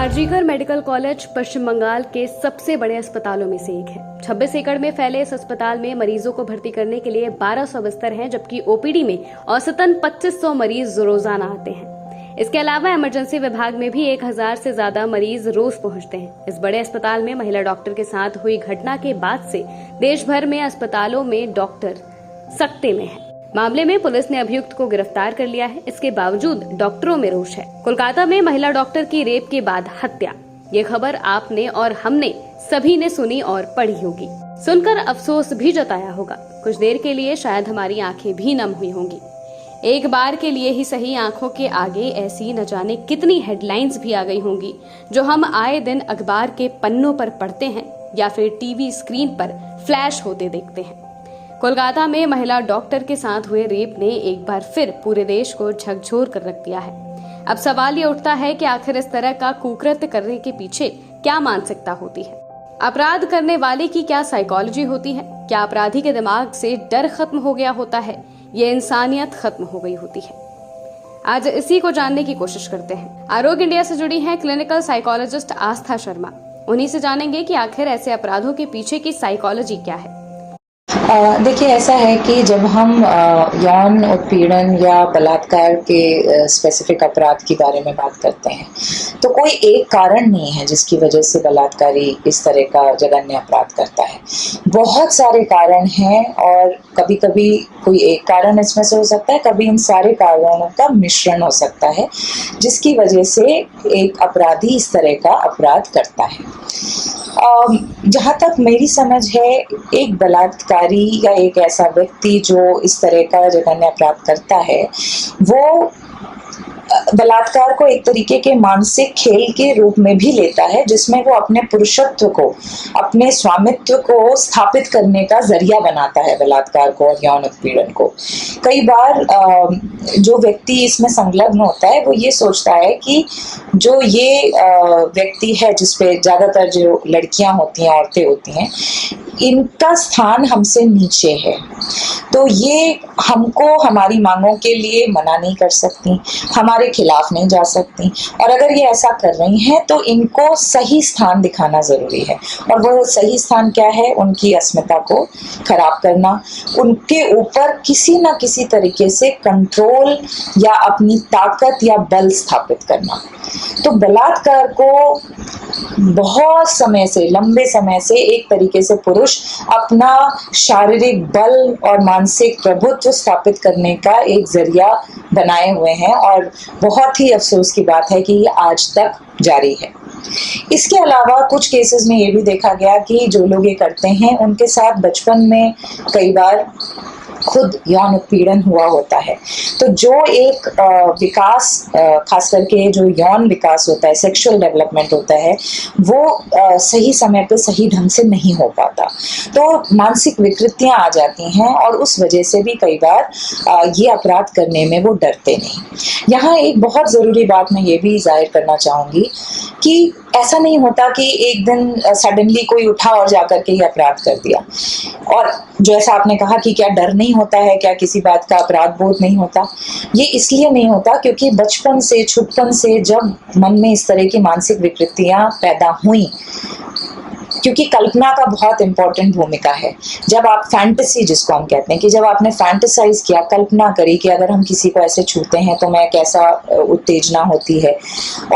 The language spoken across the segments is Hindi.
आरजीकर मेडिकल कॉलेज पश्चिम बंगाल के सबसे बड़े अस्पतालों में से एक है। 26 एकड़ में फैले इस अस्पताल में मरीजों को भर्ती करने के लिए 1200 बिस्तर हैं, जबकि ओपीडी में औसतन 2500 मरीज रोजाना आते हैं। इसके अलावा इमरजेंसी विभाग में भी 1000 से ज्यादा मरीज रोज पहुंचते हैं। इस बड़े अस्पताल में महिला डॉक्टर के साथ हुई घटना के बाद से देश भर में अस्पतालों में डॉक्टर सकते में हैं। मामले में पुलिस ने अभियुक्त को गिरफ्तार कर लिया है। इसके बावजूद डॉक्टरों में रोष है। कोलकाता में महिला डॉक्टर की रेप के बाद हत्या, ये खबर आपने और हमने सभी ने सुनी और पढ़ी होगी। सुनकर अफसोस भी जताया होगा। कुछ देर के लिए शायद हमारी आंखें भी नम हुई होंगी। एक बार के लिए ही सही आंखों के आगे ऐसी न जाने कितनी हेडलाइंस भी आ गई होंगी, जो हम आए दिन अखबार के पन्नों पर पढ़ते हैं या फिर टीवी स्क्रीन पर फ्लैश होते देखते हैं। कोलकाता में महिला डॉक्टर के साथ हुए रेप ने एक बार फिर पूरे देश को झकझोर कर रख दिया है। अब सवाल ये उठता है कि आखिर इस तरह का कुकृत्य करने के पीछे क्या मानसिकता होती है? अपराध करने वाले की क्या साइकोलॉजी होती है? क्या अपराधी के दिमाग से डर खत्म हो गया होता है? ये इंसानियत खत्म हो गई होती है? आज इसी को जानने की कोशिश करते हैं। आरोग्य इंडिया से जुड़ी हैं क्लिनिकल साइकोलॉजिस्ट आस्था शर्मा। उन्हीं से जानेंगे कि आखिर ऐसे अपराधों के पीछे की साइकोलॉजी क्या है। देखिए, ऐसा है कि जब हम यौन उत्पीड़न या बलात्कार के स्पेसिफिक अपराध के बारे में बात करते हैं, तो कोई एक कारण नहीं है जिसकी वजह से बलात्कारी इस तरह का जघन्य अपराध करता है। बहुत सारे कारण हैं और कभी कभी कोई एक कारण इसमें से हो सकता है, कभी इन सारे कारणों का मिश्रण हो सकता है, जिसकी वजह से एक अपराधी इस तरह का अपराध करता है। जहाँ तक मेरी समझ है, एक बलात्कारी या एक ऐसा व्यक्ति जो इस तरह का जघन्य अपराध करता है, वो बलात्कार को एक तरीके के मानसिक खेल के रूप में भी लेता है, जिसमें वो अपने पुरुषत्व को, अपने स्वामित्व को स्थापित करने का जरिया बनाता है बलात्कार को और यौन उत्पीड़न को। कई बार जो व्यक्ति इसमें संलग्न होता है वो ये सोचता है कि जो ये व्यक्ति है, जिसपे ज्यादातर जो लड़कियां होती हैं, औरतें होती हैं, इनका स्थान हमसे नीचे है, तो ये हमको हमारी मांगों के लिए मना नहीं कर सकती, हमारे खिलाफ नहीं जा सकती, और अगर ये ऐसा कर रही हैं तो इनको सही स्थान दिखाना जरूरी है। और वो सही स्थान क्या है? उनकी अस्मिता को खराब करना, उनके ऊपर किसी ना किसी तरीके से कंट्रोल या अपनी ताकत या बल स्थापित करना। तो बलात्कार को बहुत समय से, लंबे समय से एक तरीके से पुरुष अपना शारीरिक बल और मानसिक प्रभुत्व स्थापित करने का एक जरिया बनाए हुए हैं, और बहुत ही अफसोस की बात है कि ये आज तक जारी है। इसके अलावा कुछ केसेस में ये भी देखा गया कि जो लोग ये करते हैं, उनके साथ बचपन में कई बार खुद यौन उत्पीड़न हुआ होता है। तो जो एक विकास, खास करके जो यौन विकास होता है, सेक्सुअल डेवलपमेंट होता है, वो सही समय पे सही ढंग से नहीं हो पाता, तो मानसिक विकृतियां आ जाती हैं, और उस वजह से भी कई बार ये अपराध करने में वो डरते नहीं। यहाँ एक बहुत ज़रूरी बात मैं ये भी जाहिर करना चाहूँगी कि ऐसा नहीं होता कि एक दिन सडनली कोई उठा और जाकर के ये अपराध कर दिया। और जैसा आपने कहा कि क्या डर नहीं होता है, क्या किसी बात का अपराध बोध नहीं होता? ये इसलिए नहीं होता क्योंकि बचपन से, छुटपन से जब मन में इस तरह की मानसिक विकृतियां पैदा हुई, क्योंकि कल्पना का बहुत इंपॉर्टेंट भूमिका है। जब आप फैंटेसी, जिसको हम कहते हैं, कि जब आपने फैंटेसाइज किया, कल्पना करी कि अगर हम किसी को ऐसे छूते हैं तो मैं कैसा उत्तेजना होती है,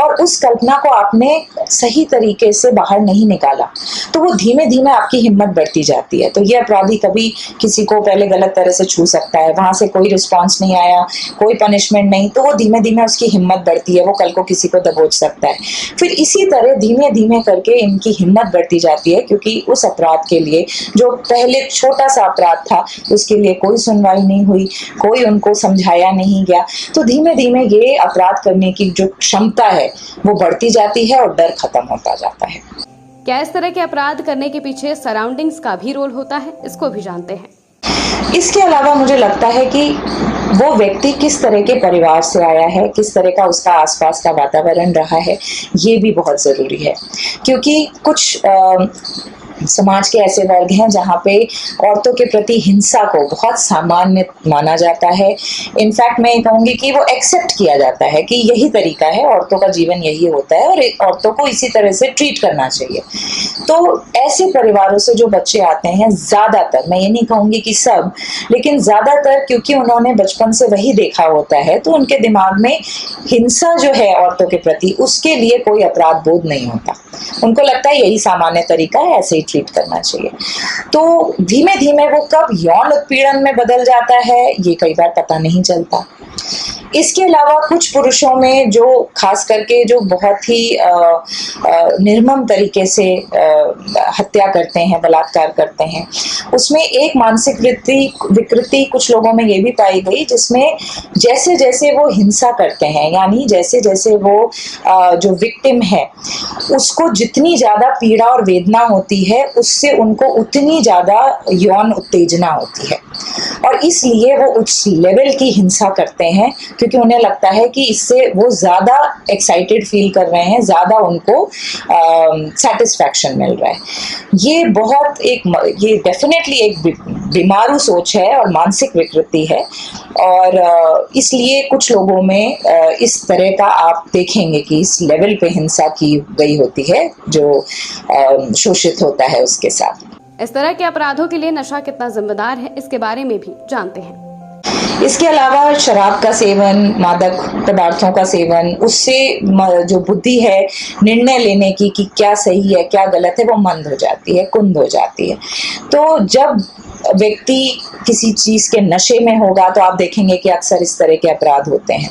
और उस कल्पना को आपने सही तरीके से बाहर नहीं निकाला, तो वो धीमे धीमे आपकी हिम्मत बढ़ती जाती है। तो ये अपराधी कभी किसी को पहले गलत तरह से छू सकता है, वहां से कोई रिस्पॉन्स नहीं आया, कोई पनिशमेंट नहीं, तो वो धीमे धीमे उसकी हिम्मत बढ़ती है, वो कल को किसी को दबोच सकता है। फिर इसी तरह धीमे धीमे करके इनकी हिम्मत बढ़ती जाती है, क्योंकि उस अपराध के लिए, जो पहले छोटा सा अपराध था, उसके लिए कोई सुनवाई नहीं हुई, कोई उनको समझाया नहीं गया, तो धीमे धीमे ये अपराध करने की जो क्षमता है वो बढ़ती जाती है और डर खत्म होता जाता है। क्या इस तरह के अपराध करने के पीछे सराउंडिंग्स का भी रोल होता है? इसको भी जानते हैं। इसके अलावा मुझे लगता है कि वो व्यक्ति किस तरह के परिवार से आया है, किस तरह का उसका आसपास का वातावरण रहा है, ये भी बहुत ज़रूरी है। क्योंकि कुछ समाज के ऐसे वर्ग हैं जहाँ पे औरतों के प्रति हिंसा को बहुत सामान्य माना जाता है। इनफैक्ट मैं ये कहूँगी कि वो एक्सेप्ट किया जाता है कि यही तरीका है, औरतों का जीवन यही होता है और औरतों को इसी तरह से ट्रीट करना चाहिए। तो ऐसे परिवारों से जो बच्चे आते हैं, ज़्यादातर, मैं ये नहीं कहूँगी कि सब, लेकिन ज़्यादातर क्योंकि उन्होंने बचपन से वही देखा होता है तो उनके दिमाग में हिंसा जो है औरतों के प्रति, उसके लिए कोई अपराध बोध नहीं होता। उनको लगता है यही सामान्य तरीका है, ऐसे ही ट्रीट करना चाहिए। तो धीमे धीमे वो कब यौन उत्पीड़न में बदल जाता है ये कई बार पता नहीं चलता। इसके अलावा कुछ पुरुषों में जो खास करके जो बहुत ही निर्मम तरीके से हत्या करते हैं, बलात्कार करते हैं, उसमें एक मानसिक विकृति कुछ लोगों में ये भी पाई गई जिसमें जैसे जैसे वो हिंसा करते हैं, यानी जैसे जैसे वो जो विक्टिम है उसको जितनी ज़्यादा पीड़ा और वेदना होती है उससे उनको उतनी ज़्यादा यौन उत्तेजना होती है और इसलिए वो उस लेवल की हिंसा करते हैं क्योंकि उन्हें लगता है कि इससे वो ज़्यादा एक्साइटेड फील कर रहे हैं, ज़्यादा उनको सेटिस्फैक्शन मिल रहा है। ये डेफिनेटली एक बीमारू सोच है और मानसिक विकृति है और इसलिए कुछ लोगों में इस तरह का आप देखेंगे कि इस लेवल पे हिंसा की गई होती है जो शोषित होता है उसके साथ। इस तरह के अपराधों के लिए नशा कितना जिम्मेदार है, इसके बारे में भी जानते हैं। इसके अलावा शराब का सेवन, मादक पदार्थों का सेवन, उससे जो बुद्धि है निर्णय लेने की कि क्या सही है क्या गलत है वो मंद हो जाती है, कुंद हो जाती है। तो जब व्यक्ति किसी चीज़ के नशे में होगा तो आप देखेंगे कि अक्सर इस तरह के अपराध होते हैं।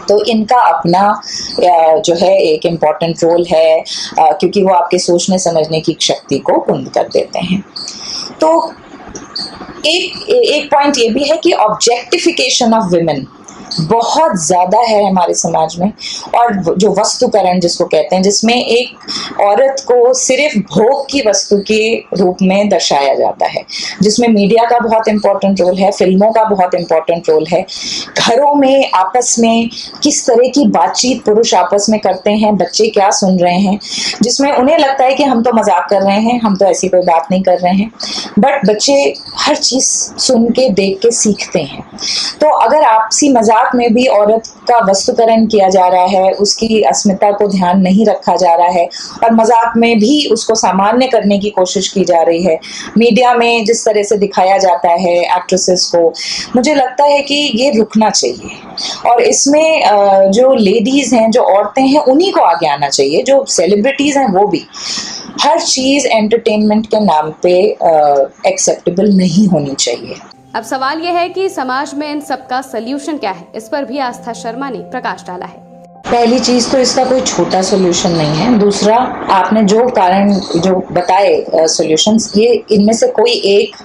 तो इनका अपना जो है एक इम्पॉर्टेंट रोल है क्योंकि वो आपके सोचने समझने की शक्ति को कुंद कर देते हैं। तो एक पॉइंट ये भी है कि ऑब्जेक्टिफिकेशन ऑफ विमेन बहुत ज़्यादा है हमारे समाज में और जो वस्तुकरण जिसको कहते हैं, जिसमें एक औरत को सिर्फ भोग की वस्तु के रूप में दर्शाया जाता है, जिसमें मीडिया का बहुत इम्पोर्टेंट रोल है, फिल्मों का बहुत इम्पोर्टेंट रोल है, घरों में आपस में किस तरह की बातचीत पुरुष आपस में करते हैं, बच्चे क्या सुन रहे हैं, जिसमें उन्हें लगता है कि हम तो मजाक कर रहे हैं, हम तो ऐसी कोई बात नहीं कर रहे हैं, बट बच्चे हर चीज़ सुन के देख के सीखते हैं। तो अगर आपसी मजाक में भी औरत का वस्तुकरण किया जा रहा है, उसकी अस्मिता को ध्यान नहीं रखा जा रहा है और मजाक में भी उसको सामान्य करने की कोशिश की जा रही है, मीडिया में जिस तरह से दिखाया जाता है एक्ट्रेसेस को, मुझे लगता है कि ये रुकना चाहिए और इसमें जो लेडीज़ हैं, जो औरतें हैं, उन्हीं को आगे आना चाहिए। जो सेलिब्रिटीज़ हैं वो भी, हर चीज़ एंटरटेनमेंट के नाम पे एक्सेप्टेबल नहीं होनी चाहिए। अब सवाल यह है कि समाज में इन सब का सल्यूशन क्या है, इस पर भी आस्था शर्मा ने प्रकाश डाला है। पहली चीज तो इसका कोई छोटा सोल्यूशन नहीं है। दूसरा, आपने जो कारण जो बताए सॉल्यूशंस, ये इनमें से कोई एक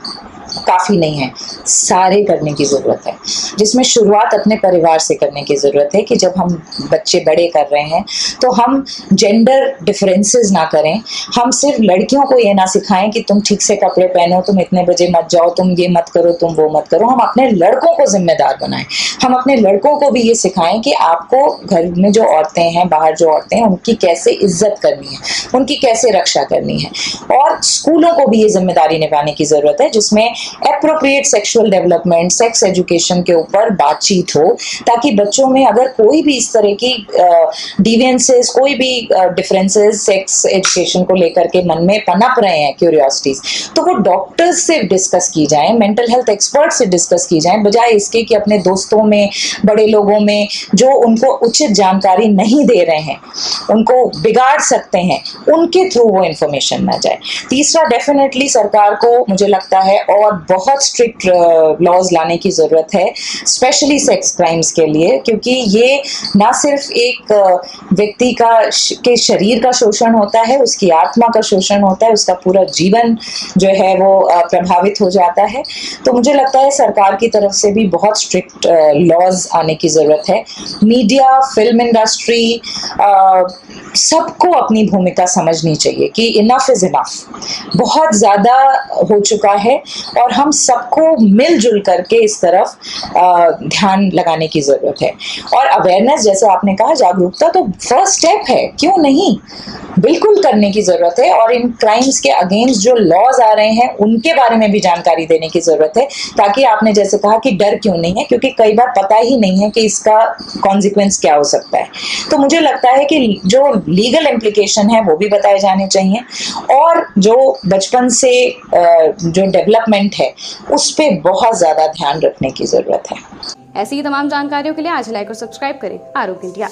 काफ़ी नहीं है, सारे करने की ज़रूरत है, जिसमें शुरुआत अपने परिवार से करने की ज़रूरत है कि जब हम बच्चे बड़े कर रहे हैं तो हम जेंडर डिफरेंसेस ना करें, हम सिर्फ लड़कियों को ये ना सिखाएं कि तुम ठीक से कपड़े पहनो, तुम इतने बजे मत जाओ, तुम ये मत करो, तुम वो मत करो। हम अपने लड़कों को जिम्मेदार बनाएं, हम अपने लड़कों को भी ये सिखाएं कि आपको घर में जो औरतें हैं, बाहर जो औरतें हैं, उनकी कैसे इज्जत करनी है, उनकी कैसे रक्षा करनी है। और स्कूलों को भी ये जिम्मेदारी निभाने की ज़रूरत है जिसमें appropriate sexual development, sex education के ऊपर बातचीत हो, ताकि बच्चों में अगर कोई भी इस तरह की डिवियंसेस, कोई भी डिफरेंसेस सेक्स एजुकेशन को लेकर के मन में पनप रहे हैं, क्यूरियोसिटीज, तो वो डॉक्टर्स से डिस्कस की जाए, मेंटल हेल्थ एक्सपर्ट से डिस्कस की जाए, बजाय इसके कि अपने दोस्तों में, बड़े लोगों में जो उनको उचित जानकारी नहीं दे रहे हैं, उनको बिगाड़ सकते हैं, उनके थ्रू वो इंफॉर्मेशन ना जाए। तीसरा, डेफिनेटली सरकार को मुझे लगता है और बहुत स्ट्रिक्ट लॉज लाने की ज़रूरत है, स्पेशली सेक्स क्राइम्स के लिए, क्योंकि ये ना सिर्फ एक व्यक्ति के शरीर का शोषण होता है, उसकी आत्मा का शोषण होता है, उसका पूरा जीवन जो है वो प्रभावित हो जाता है। तो मुझे लगता है सरकार की तरफ से भी बहुत स्ट्रिक्ट लॉज आने की ज़रूरत है। मीडिया, फिल्म इंडस्ट्री, सबको अपनी भूमिका समझनी चाहिए कि इनफ इज़ इनफ, बहुत ज़्यादा हो चुका है और हम सबको मिलजुल करके इस तरफ ध्यान लगाने की जरूरत है। और अवेयरनेस, जैसे आपने कहा, जागरूकता तो फर्स्ट स्टेप है, क्यों नहीं, बिल्कुल करने की जरूरत है। और इन क्राइम्स के अगेंस्ट जो लॉज आ रहे हैं उनके बारे में भी जानकारी देने की जरूरत है, ताकि आपने जैसे कहा कि डर क्यों नहीं है, क्योंकि कई बार पता ही नहीं है कि इसका कॉन्सिक्वेंस क्या हो सकता है। तो मुझे लगता है कि जो लीगल इम्प्लीकेशन है वो भी बताए जाने चाहिए, और जो बचपन से जो डेवलपमेंट है उस पर बहुत ज्यादा ध्यान रखने की जरूरत है। ऐसी ही तमाम जानकारियों के लिए आज लाइक और सब्सक्राइब करें आरोग्य इंडिया।